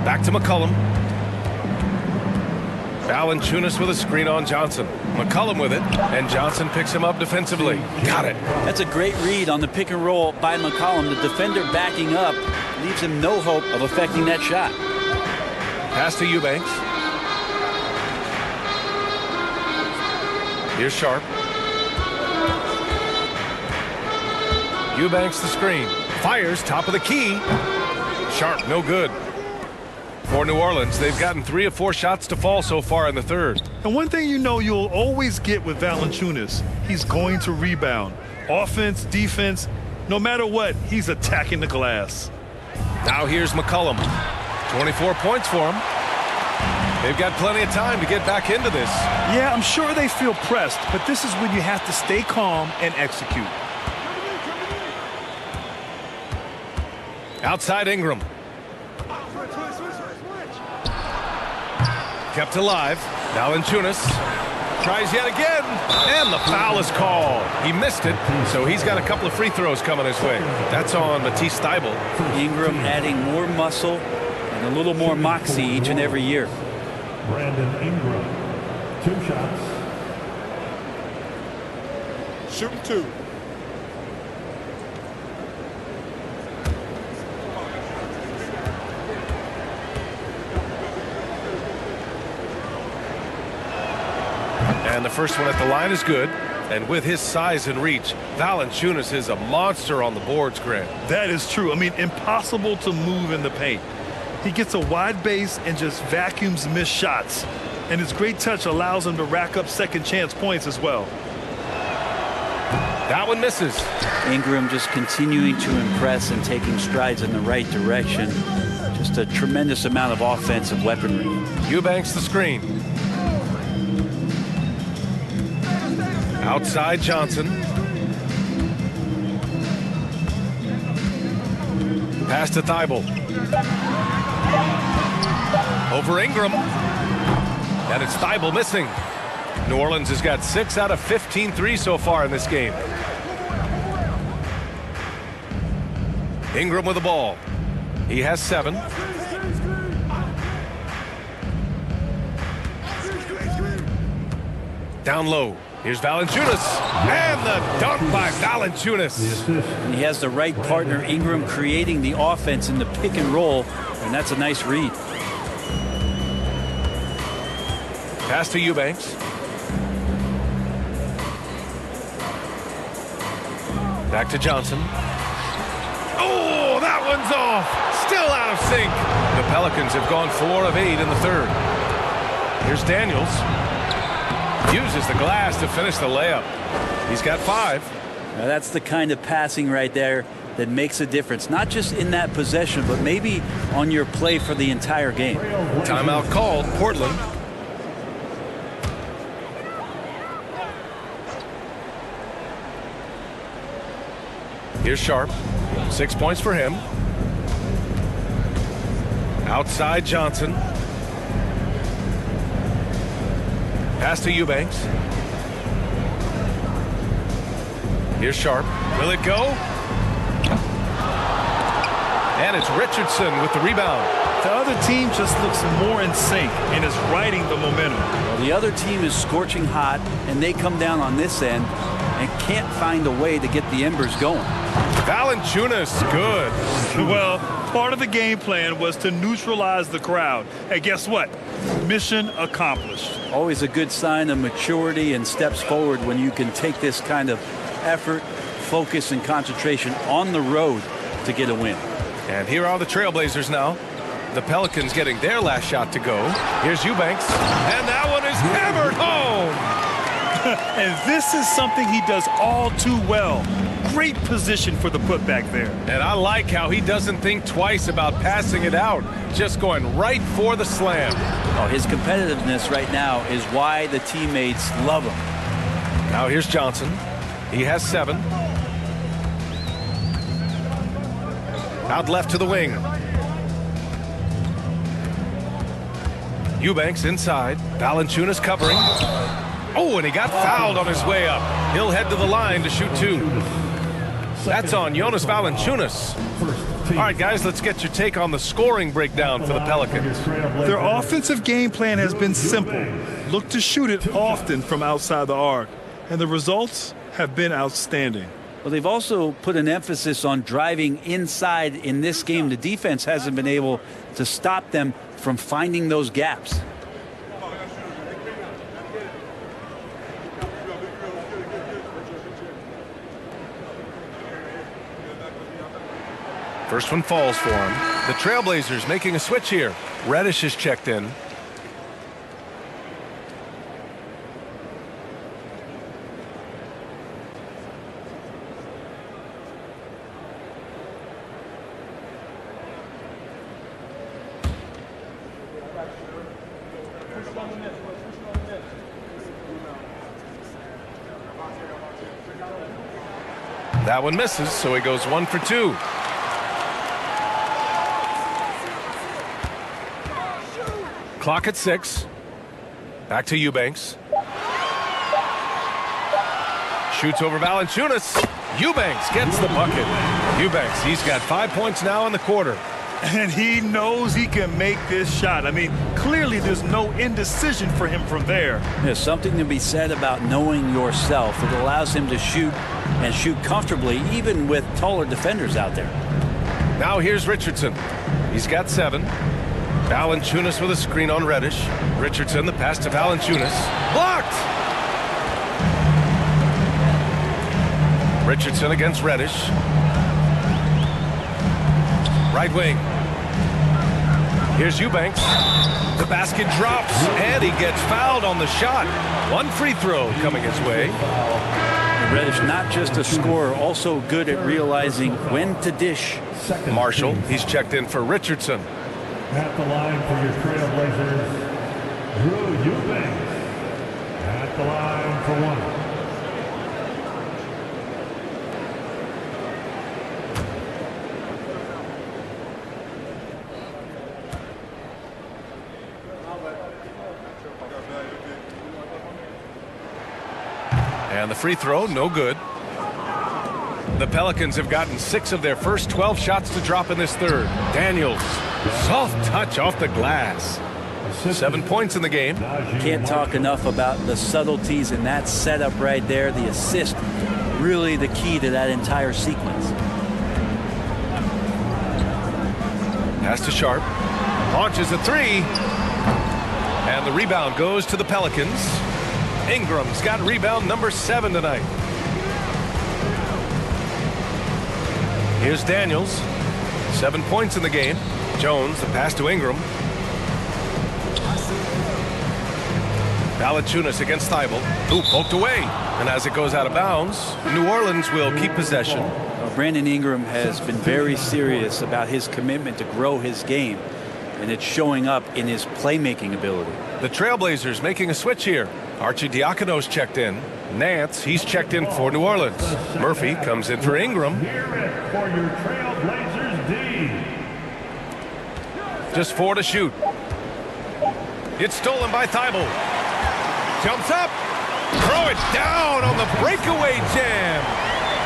Back to McCollum. Valanciunas with a screen on Johnson. McCollum with it, and Johnson picks him up defensively. Got it. That's a great read on the pick and roll by McCollum. The defender backing up leaves him no hope of affecting that shot. Pass to Eubanks. Here's Sharp. Eubanks the screen. Fires top of the key. Sharp, no good. For New Orleans, they've gotten 3 of 4 shots to fall so far in the third. And one thing you know you'll always get with Valanciunas, he's going to rebound. Offense, defense, no matter what, he's attacking the glass. Now here's McCollum. 24 points for him. They've got plenty of time to get back into this. Yeah, I'm sure they feel pressed, but this is when you have to stay calm and execute. Outside Ingram. Kept alive. Valanciunas tries yet again, and the foul is called. He missed it, so he's got a couple of free throws coming his way. That's on Matisse Thybulle. Ingram adding more muscle and a little more moxie each and every year. Brandon Ingram, 2 shots. Shooting 2. And the first one at the line is good. And with his size and reach, Valanciunas is a monster on the boards, Grant. That is true. I mean, impossible to move in the paint. He gets a wide base and just vacuums missed shots. And his great touch allows him to rack up second chance points as well. That one misses. Ingram just continuing to impress and taking strides in the right direction. Just a tremendous amount of offensive weaponry. Eubanks the screen. Outside Johnson. Pass to Thybulle. Over Ingram. And it's Thybulle missing. New Orleans has got 6 out of 15 threes so far in this game. Ingram with the ball. He has 7. Down low. Here's Valanciunas. And the dunk by Valanciunas. He has the right partner, Ingram, creating the offense in the pick and roll, and that's a nice read. Pass to Eubanks. Back to Johnson. Oh, that one's off. Still out of sync. The Pelicans have gone 4 of 8 in the third. Here's Daniels. Uses the glass to finish the layup. He's got 5. Now that's the kind of passing right there that makes a difference, not just in that possession, but maybe on your play for the entire game. Timeout called, Portland. Here's Sharp. 6 points for him. Outside Johnson. Pass to Eubanks. Here's Sharp. Will it go? And it's Richardson with the rebound. The other team just looks more in sync and is riding the momentum. Well, the other team is scorching hot, and they come down on this end and can't find a way to get the embers going. Valanciunas, good. Well, Part of the game plan was to neutralize the crowd. And guess what? Mission accomplished. Always a good sign of maturity and steps forward when you can take this kind of effort, focus, and concentration on the road to get a win. And here are the Trailblazers now. The Pelicans getting their last shot to go. Here's Eubanks, and that one is hammered home. And this is something he does all too well. Great position for the putback there. And I like how he doesn't think twice about passing it out, just going right for the slam. Oh, his competitiveness right now is why the teammates love him. Now here's Johnson. He has 7. Out left to the wing. Eubanks inside. Valanciunas covering. Oh, and he got fouled on his way up. He'll head to the line to shoot 2. That's on Jonas Valanciunas. All right, guys, let's get your take on the scoring breakdown for the Pelicans. Their offensive game plan has been simple. Look to shoot it often from outside the arc. And the results have been outstanding. Well, they've also put an emphasis on driving inside in this game. The defense hasn't been able to stop them from finding those gaps. First one falls for him. The Trailblazers making a switch here. Reddish is checked in. That one misses, so he goes 1 for 2. Clock at 6. Back to Eubanks. Shoots over Valanciunas. Eubanks gets the bucket. Eubanks, he's got 5 points now in the quarter. And he knows he can make this shot. I mean, clearly there's no indecision for him from there. There's something to be said about knowing yourself. It allows him to shoot and shoot comfortably, even with taller defenders out there. Now here's Richardson. He's got 7. Valanciunas with a screen on Reddish. Richardson, the pass to Valanciunas. Blocked! Richardson against Reddish. Right wing. Here's Eubanks. The basket drops, and he gets fouled on the shot. 1 free throw coming his way. Reddish, not just a scorer, also good at realizing when to dish. Marshall, he's checked in for Richardson. At the line for your Trailblazers, Drew Eubanks. At the line for 1. And the free throw, no good. The Pelicans have gotten 6 of their first 12 shots to drop in this third. Daniels, soft touch off the glass. 7 points in the game. Can't talk enough about the subtleties in that setup right there. The assist, really the key to that entire sequence. Pass to Sharp. Launches a 3. And the rebound goes to the Pelicans. Ingram's got rebound number 7 tonight. Here's Daniels. 7 points in the game. Jones, the pass to Ingram. Valanciunas against Thibault. Ooh, poked away. And as it goes out of bounds, New Orleans will keep possession. Well, Brandon Ingram has been very serious about his commitment to grow his game, and it's showing up in his playmaking ability. The Trailblazers making a switch here. Arcidiacono's checked in. Nance, he's checked in for New Orleans. Murphy comes in for Ingram. Here for your Trailblazers D. Just 4 to shoot. It's stolen by Thibault. Jumps up. Throw it down on the breakaway jam.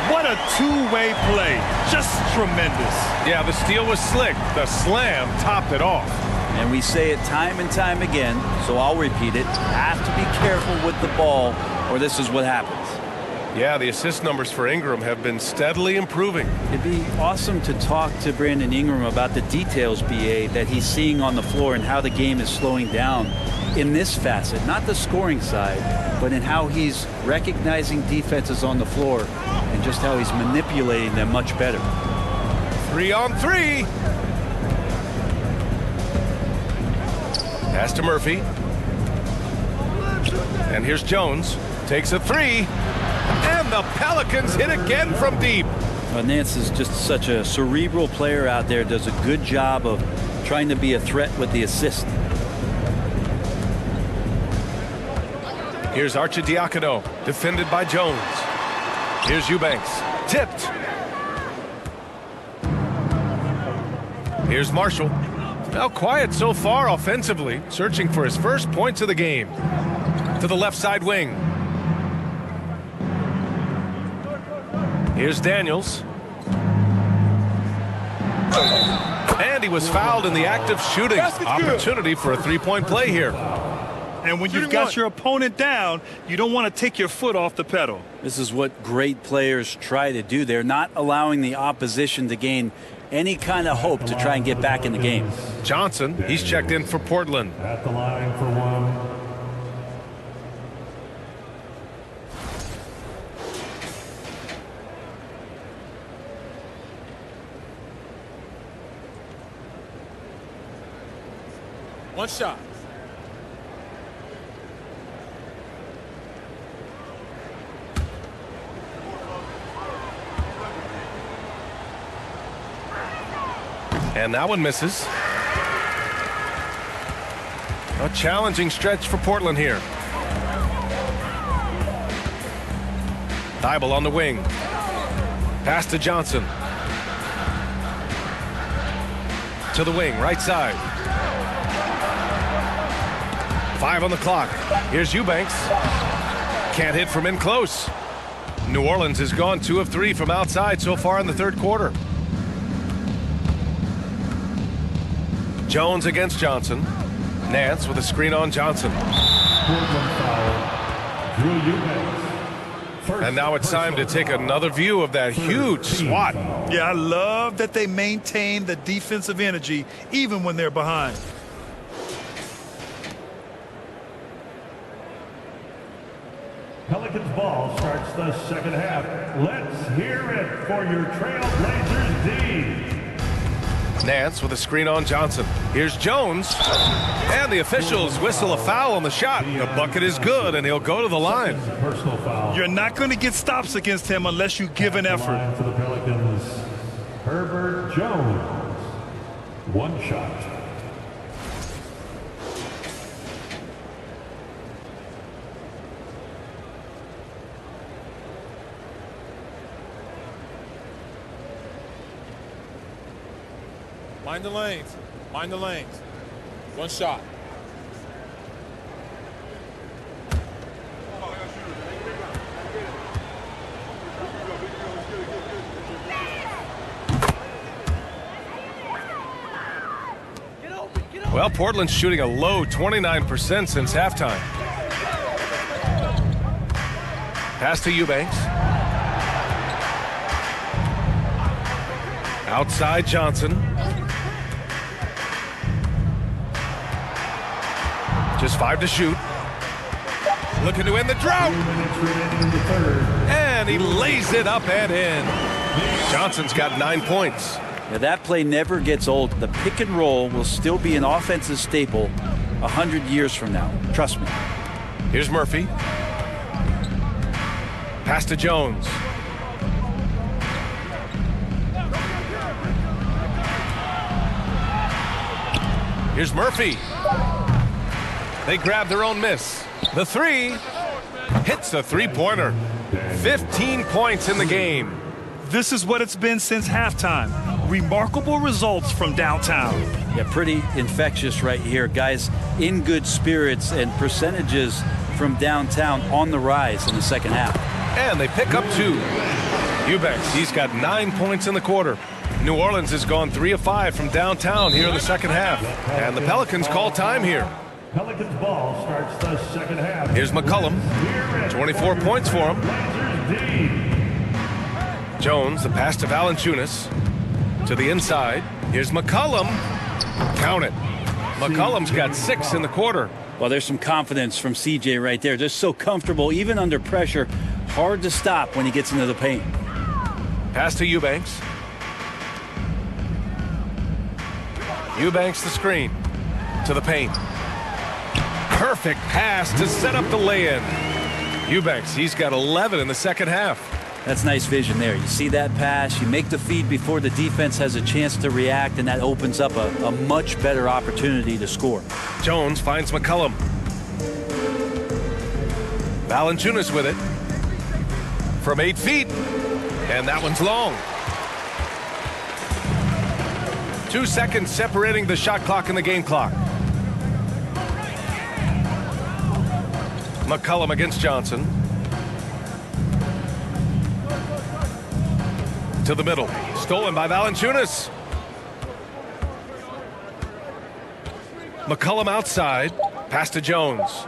What a two-way play. Just tremendous. Yeah, the steal was slick. The slam topped it off. And we say it time and time again, so I'll repeat it. Have to be careful with the ball, or this is what happens. Yeah, the assist numbers for Ingram have been steadily improving. It'd be awesome to talk to Brandon Ingram about the details, BA, that he's seeing on the floor and how the game is slowing down in this facet, not the scoring side, but in how he's recognizing defenses on the floor and just how he's manipulating them much better. 3-on-3. Pass to Murphy. And here's Jones. Takes a three. And the Pelicans hit again from deep. Nance is just such a cerebral player out there, does a good job of trying to be a threat with the assist. Here's Arcidiacono, defended by Jones. Here's Eubanks, tipped. Here's Marshall. Now quiet so far offensively, searching for his first points of the game. To the left side wing. Here's Daniels. And he was fouled in the act of shooting. Opportunity for a three-point play here. And when you've got your opponent down, you don't want to take your foot off the pedal. This is what great players try to do. They're not allowing the opposition to gain any kind of hope to try and get back in the game. Johnson, he's checked in for Portland. At the line for one. One shot. And that one misses. A challenging stretch for Portland here. Thibault on the wing. Pass to Johnson. To the wing, right side. 5 on the clock. Here's Eubanks. Can't hit from in close. New Orleans has gone 2 of 3 from outside so far in the third quarter. Jones against Johnson. Nance with a screen on Johnson. And now it's time to take another view of that huge swat. Yeah, I love that they maintain the defensive energy even when they're behind. Pelicans ball starts the second half. Let's hear it for your Trailblazers D. Nance with a screen on Johnson. Here's Jones. And the officials whistle a foul on the shot. The bucket is good, and he'll go to the line. Personal foul. You're not going to get stops against him unless you give an effort. Line for the Pelicans, Herbert Jones. One shot. Mind the lanes. Mind the lanes. One shot. Well, Portland's shooting a low 29% since halftime. Pass to Eubanks. Outside Johnson. Just 5 to shoot. Looking to end the drought. And he lays it up and in. Johnson's got 9 points. Now that play never gets old. The pick and roll will still be an offensive staple 100 years from now. Trust me. Here's Murphy. Pass to Jones. Here's Murphy. They grab their own miss. The three hits the three-pointer. 15 points in the game. This is what it's been since halftime. Remarkable results from downtown. Yeah, pretty infectious right here. Guys in good spirits and percentages from downtown on the rise in the second half. And they pick up 2. Eubanks, he's got 9 points in the quarter. New Orleans has gone 3 of 5 from downtown here in the second half. And the Pelicans call time here. Pelicans ball starts the second half. Here's McCollum. 24 points for him. 13. Jones, the pass to Valanciunas. To the inside. Here's McCollum. Count it. McCollum's got 6 in the quarter. Well, there's some confidence from CJ right there. Just so comfortable, even under pressure. Hard to stop when he gets into the paint. Pass to Eubanks. Eubanks the screen. To the paint. Perfect pass to set up the lay-in. Eubanks, he's got 11 in the second half. That's nice vision there. You see that pass, you make the feed before the defense has a chance to react, and that opens up a much better opportunity to score. Jones finds McCollum. Valanciunas with it. From 8 feet. And that one's long. 2 seconds separating the shot clock and the game clock. McCollum against Johnson. To the middle. Stolen by Valanciunas. McCollum outside. Pass to Jones.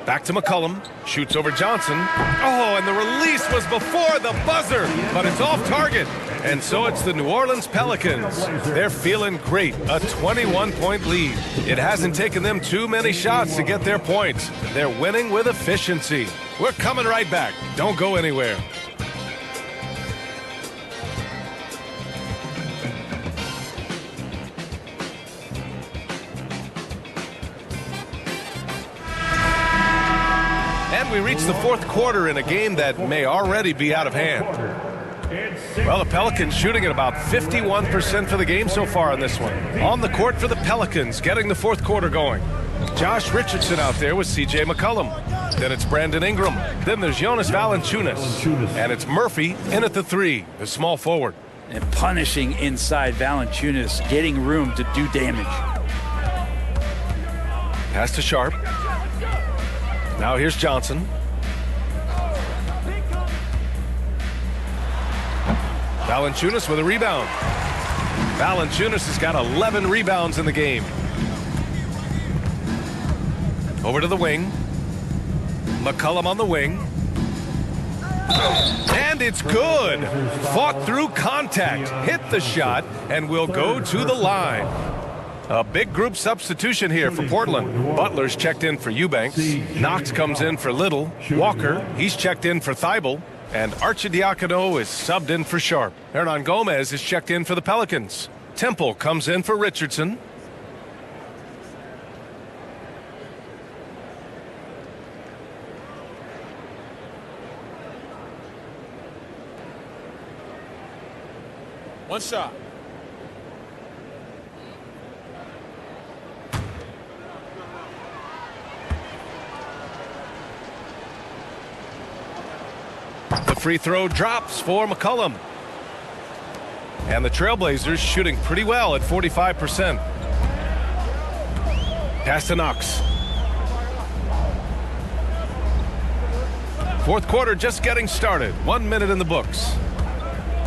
Back to McCollum. Shoots over Johnson. Oh, and the release was before the buzzer, but it's off target. And so it's the New Orleans Pelicans. They're feeling great. A 21-point lead. It hasn't taken them too many shots to get their points. They're winning with efficiency. We're coming right back. Don't go anywhere. And we reach the fourth quarter in a game that may already be out of hand. Well, the Pelicans shooting at about 51% for the game so far in this one. On the court for the Pelicans, getting the fourth quarter going. Josh Richardson out there with C.J. McCollum. Then it's Brandon Ingram. Then there's Jonas Valanciunas. And it's Murphy in at the 3, the small forward. And punishing inside Valanciunas, getting room to do damage. Pass to Sharp. Now here's Johnson. Valanciunas with a rebound. Valanciunas has got 11 rebounds in the game. Over to the wing. McCollum on the wing. And it's good. Fought through contact. Hit the shot and will go to the line. A big group substitution here for Portland. Butler's checked in for Eubanks. Knox comes in for Little. Walker, he's checked in for Thibault. And Arcidiacono is subbed in for Sharp. Hernan Gomez is checked in for the Pelicans. Temple comes in for Richardson. One shot. The free throw drops for McCollum. And the Trailblazers shooting pretty well at 45%. Pass to Knox. Fourth quarter just getting started. 1 minute in the books.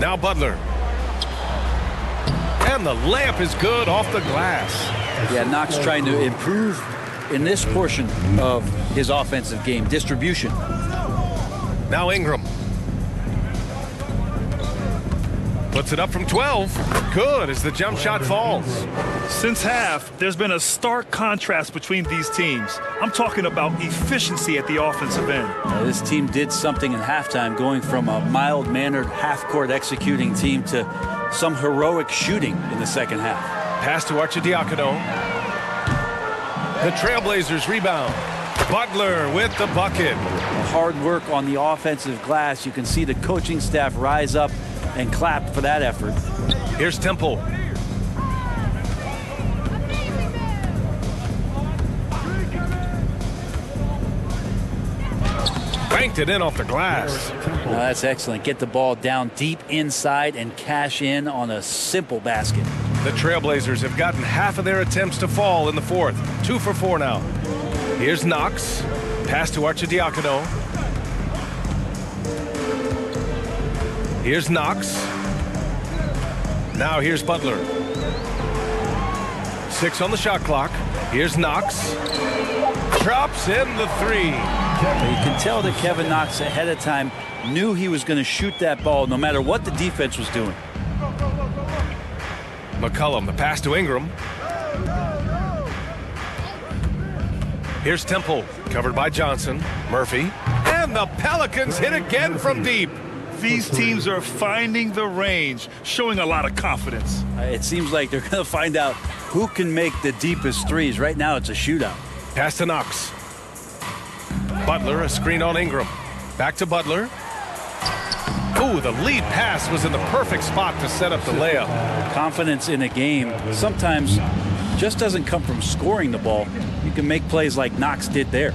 Now Butler. And the layup is good off the glass. Yeah, Knox trying to improve in this portion of his offensive game, distribution. Now Ingram. Puts it up from 12. Good as the jump shot falls. Since half, there's been a stark contrast between these teams. I'm talking about efficiency at the offensive end. This team did something in halftime, going from a mild-mannered half-court executing team to some heroic shooting in the second half. Pass to Arcidiacono. The Trailblazers rebound. Butler with the bucket. Hard work on the offensive glass. You can see the coaching staff rise up and clap for that effort. Here's Temple. Banked it in off the glass. That's excellent. Get the ball down deep inside and cash in on a simple basket. The Trailblazers have gotten half of their attempts to fall in the fourth. 2 for 4 now. Here's Knox. Pass to Arcidiacono. Here's Knox. Now here's Butler. 6 on the shot clock. Here's Knox. Drops in the 3. You can tell that Kevin Knox ahead of time knew he was going to shoot that ball no matter what the defense was doing. McCollum, the pass to Ingram. Here's Temple, covered by Johnson. Murphy. And the Pelicans hit again from deep. These teams are finding the range, showing a lot of confidence. It seems like they're going to find out who can make the deepest threes. Right now, it's a shootout. Pass to Knox. Butler, a screen on Ingram. Back to Butler. Ooh, the lead pass was in the perfect spot to set up the layup. Confidence in a game sometimes just doesn't come from scoring the ball. You can make plays like Knox did there.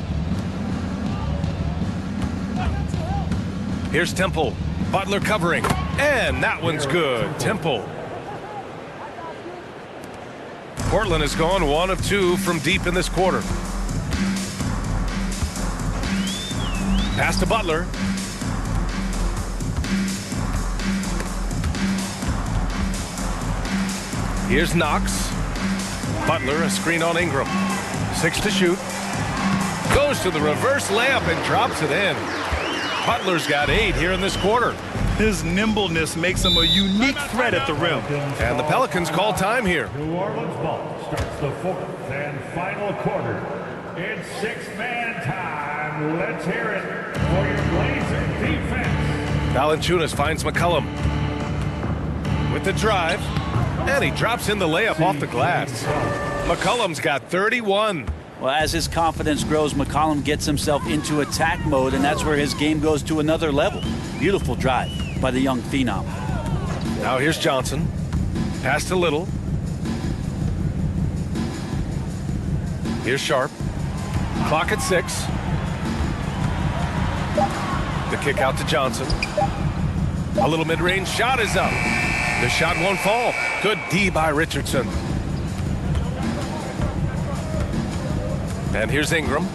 Here's Temple. Butler covering. And that one's good. Temple. Portland has gone 1 of 2 from deep in this quarter. Pass to Butler. Here's Knox. Butler, a screen on Ingram. 6 to shoot. Goes to the reverse layup and drops it in. Butler's got 8 here in this quarter. His nimbleness makes him a unique threat at the rim. And the Pelicans call time here. New Orleans ball starts the 4th and final quarter. It's 6-man time. Let's hear it for your Blazer defense. Valanciunas finds McCollum with the drive, and he drops in the layup off the glass. McCollum's got 31. Well, as his confidence grows, McCollum gets himself into attack mode, and that's where his game goes to another level. Beautiful drive by the young phenom. Now here's Johnson. Pass to Little. Here's Sharp. Clock at 6. The kick out to Johnson. A little mid-range shot is up. The shot won't fall. Good D by Richardson. And here's Ingram.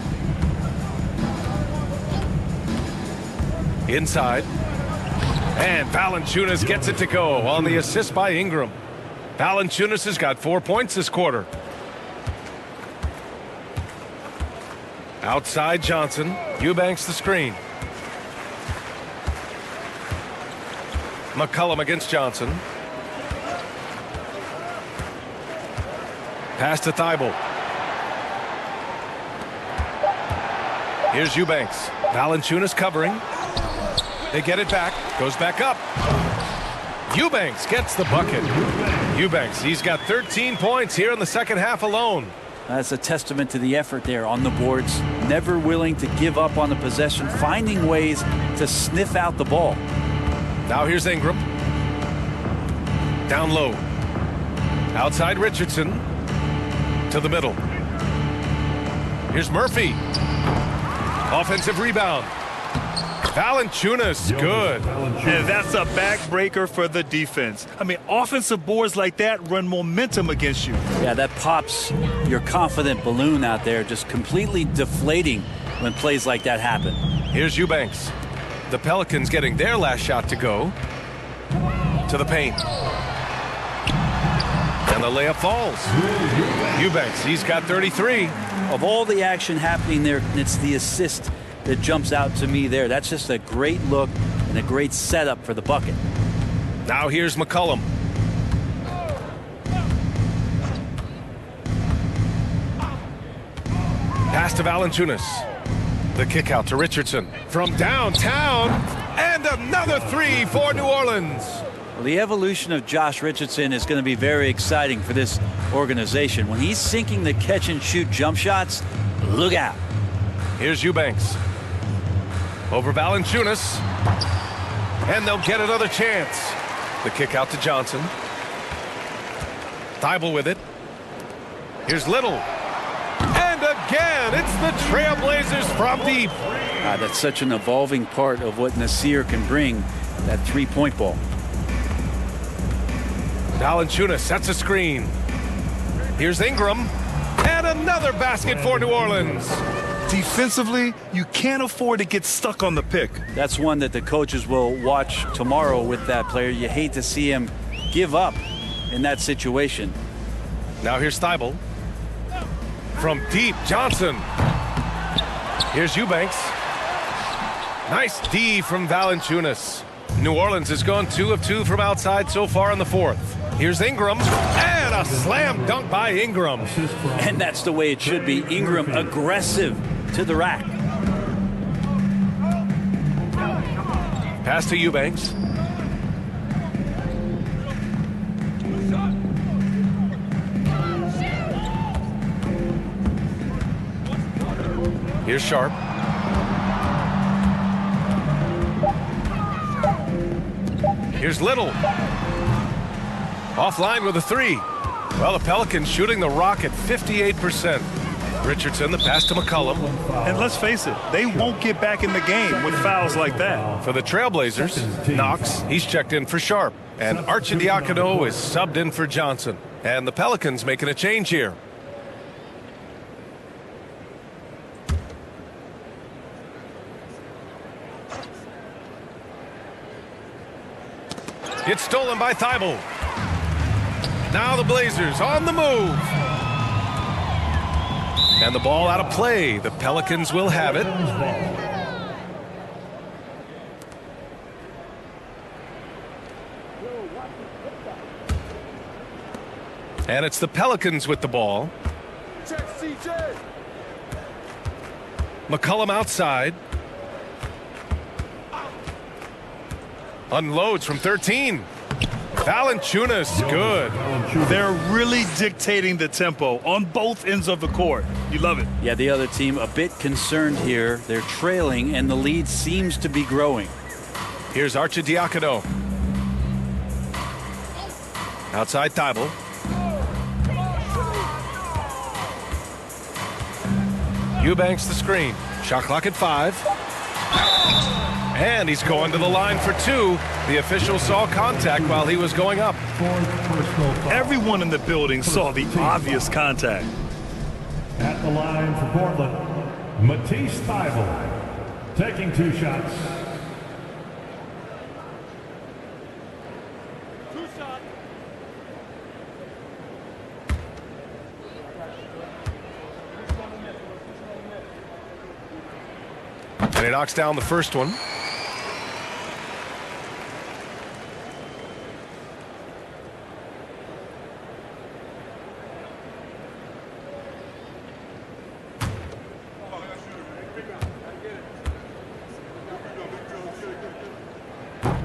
Inside. And Valanciunas gets it to go on the assist by Ingram. Valanciunas has got 4 points this quarter. Outside Johnson. Eubanks the screen. McCollum against Johnson. Pass to Thibault. Here's Eubanks. Valanciunas covering. They get it back. Goes back up. Eubanks gets the bucket. Eubanks, he's got 13 points here in the second half alone. That's a testament to the effort there on the boards. Never willing to give up on the possession, finding ways to sniff out the ball. Now here's Ingram. Down low. Outside Richardson. To the middle. Here's Murphy. Offensive rebound. Valanciunas, good. And that's a backbreaker for the defense. I mean, offensive boards like that run momentum against you. Yeah, that pops your confident balloon out there, just completely deflating when plays like that happen. Here's Eubanks. The Pelicans getting their last shot to go. To the paint. And the layup falls. Eubanks, he's got 33. Of all the action happening there, it's the assist that jumps out to me there. That's just a great look and a great setup for the bucket. Now here's McCollum. Pass to Valanciunas. The kick out to Richardson from downtown, and another 3 for New Orleans. Well, the evolution of Josh Richardson is going to be very exciting for this organization. When he's sinking the catch-and-shoot jump shots, look out. Here's Eubanks. Over Valanciunas. And they'll get another chance. The kick out to Johnson. Thibault with it. Here's Little. And again, it's the Trailblazers from deep. That's such an evolving part of what Nasir can bring, that three-point ball. Valanciunas sets a screen. Here's Ingram. And another basket for New Orleans. Defensively, you can't afford to get stuck on the pick. That's one that the coaches will watch tomorrow with that player. You hate to see him give up in that situation. Now here's Thibault. From deep, Johnson. Here's Eubanks. Nice D from Valanciunas. New Orleans has gone 2 of 2 from outside so far in the fourth. Here's Ingram, and a slam dunk by Ingram. And that's the way it should be. Ingram aggressive to the rack. Pass to Eubanks. Here's Sharp. Here's Little. Offline with a 3. Well, the Pelicans shooting the rock at 58%. Richardson, the pass to McCollum. And let's face it, they won't get back in the game with fouls like that. For the Trailblazers, Knox, he's checked in for Sharp. And Arcidiacono is subbed in for Johnson. And the Pelicans making a change here. It's stolen by Thibault. Now the Blazers on the move. And the ball out of play. The Pelicans will have it. And it's the Pelicans with the ball. McCollum outside. Unloads from 13. Valanciunas, good. They're really dictating the tempo on both ends of the court. You love it. Yeah, the other team a bit concerned here. They're trailing, and the lead seems to be growing. Here's Arcidiacono. Outside Thibault. Eubanks the screen. Shot clock at 5. And he's going to the line for 2. The official saw contact while he was going up. Everyone in the building saw the obvious contact. At the line for Portland, Matisse Thybulle taking 2 shots. And he knocks down the first one.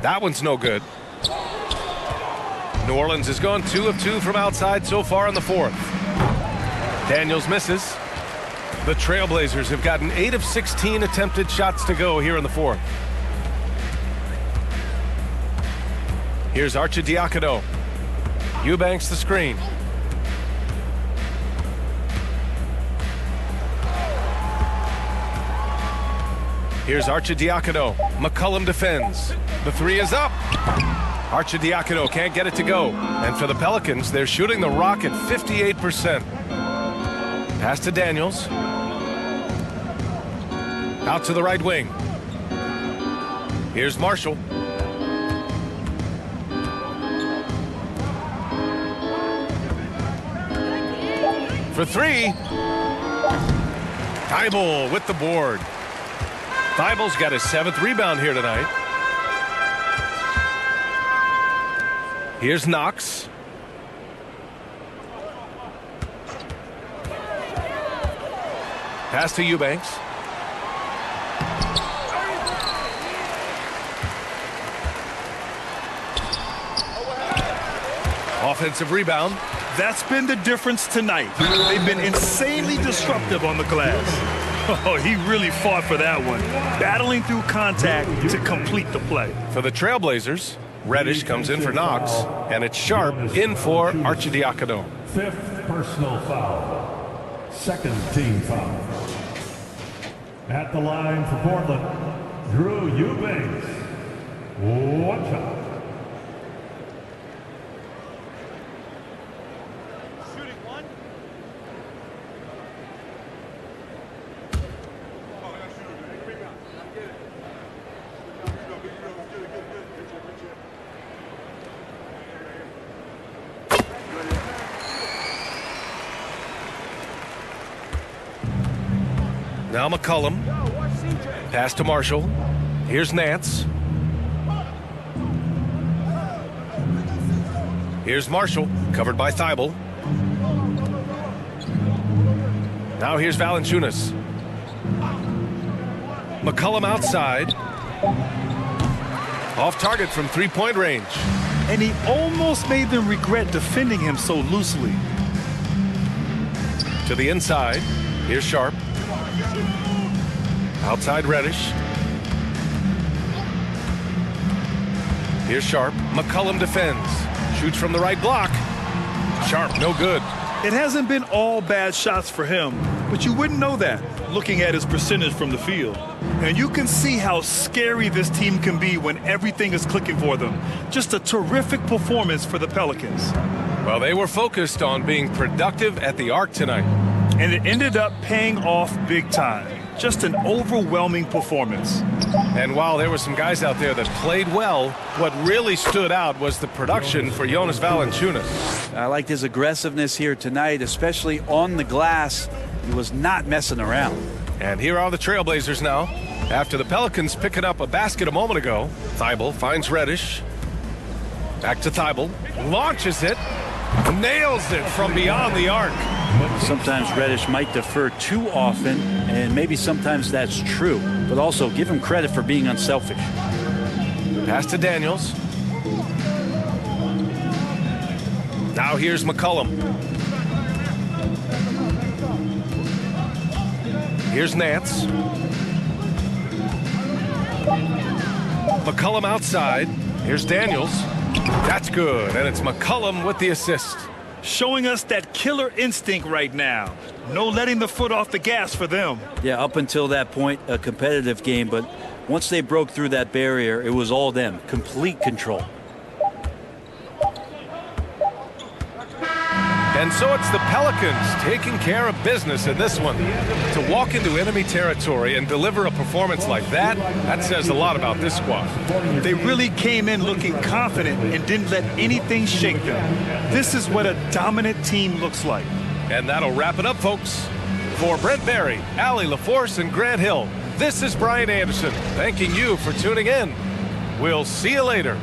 That one's no good. New Orleans has gone 2 of 2 from outside so far in the fourth. Daniels misses. The Trailblazers have gotten 8 of 16 attempted shots to go here in the fourth. Here's Arcidiacono. Eubanks the screen. Here's Arcidiacono. McCollum defends. The 3 is up. Arcidiacono can't get it to go. And for the Pelicans, they're shooting the rock at 58%. Pass to Daniels. Out to the right wing. Here's Marshall. For 3. Thybulle with the board. Thybulle's got his 7th rebound here tonight. Here's Knox. Pass to Eubanks. Offensive rebound. That's been the difference tonight. They've been insanely disruptive on the glass. Oh, he really fought for that one. Battling through contact to complete the play. For the Trailblazers, Reddish comes in for Knox, and it's Sharp in for Arcidiacono. 5th personal foul. 2nd team foul. At the line for Portland, Drew Eubanks. 1 shot. Now McCollum. Pass to Marshall. Here's Nance. Here's Marshall, covered by Thibault. Now here's Valanciunas. McCollum outside. Off target from three-point range. And he almost made them regret defending him so loosely. To the inside. Here's Sharp. Outside Reddish. Here's Sharp. McCollum defends. Shoots from the right block. Sharp, no good. It hasn't been all bad shots for him, but you wouldn't know that looking at his percentage from the field. And you can see how scary this team can be when everything is clicking for them. Just a terrific performance for the Pelicans. Well, they were focused on being productive at the arc tonight. And it ended up paying off big time. Just an overwhelming performance. And while there were some guys out there that played well, what really stood out was the production for Jonas Valanciunas. I liked his aggressiveness here tonight, especially on the glass. He was not messing around. And here are the Trailblazers now. After the Pelicans picking up a basket a moment ago, Thibault finds Reddish. Back to Thibault. Launches it. Nails it from beyond the arc. Sometimes Reddish might defer too often, and maybe sometimes that's true. But also give him credit for being unselfish. Pass to Daniels. Now here's McCollum. Here's Nance. McCollum outside. Here's Daniels. That's good, and it's McCollum with the assist. Showing us that killer instinct right now. No letting the foot off the gas for them. Yeah, up until that point, a competitive game, but once they broke through that barrier, it was all them. Complete control. And so it's the Pelicans taking care of business in this one. To walk into enemy territory and deliver a performance like that, that says a lot about this squad. They really came in looking confident and didn't let anything shake them. This is what a dominant team looks like. And that'll wrap it up, folks. For Brent Barry, Allie LaForce, and Grant Hill, this is Brian Anderson thanking you for tuning in. We'll see you later.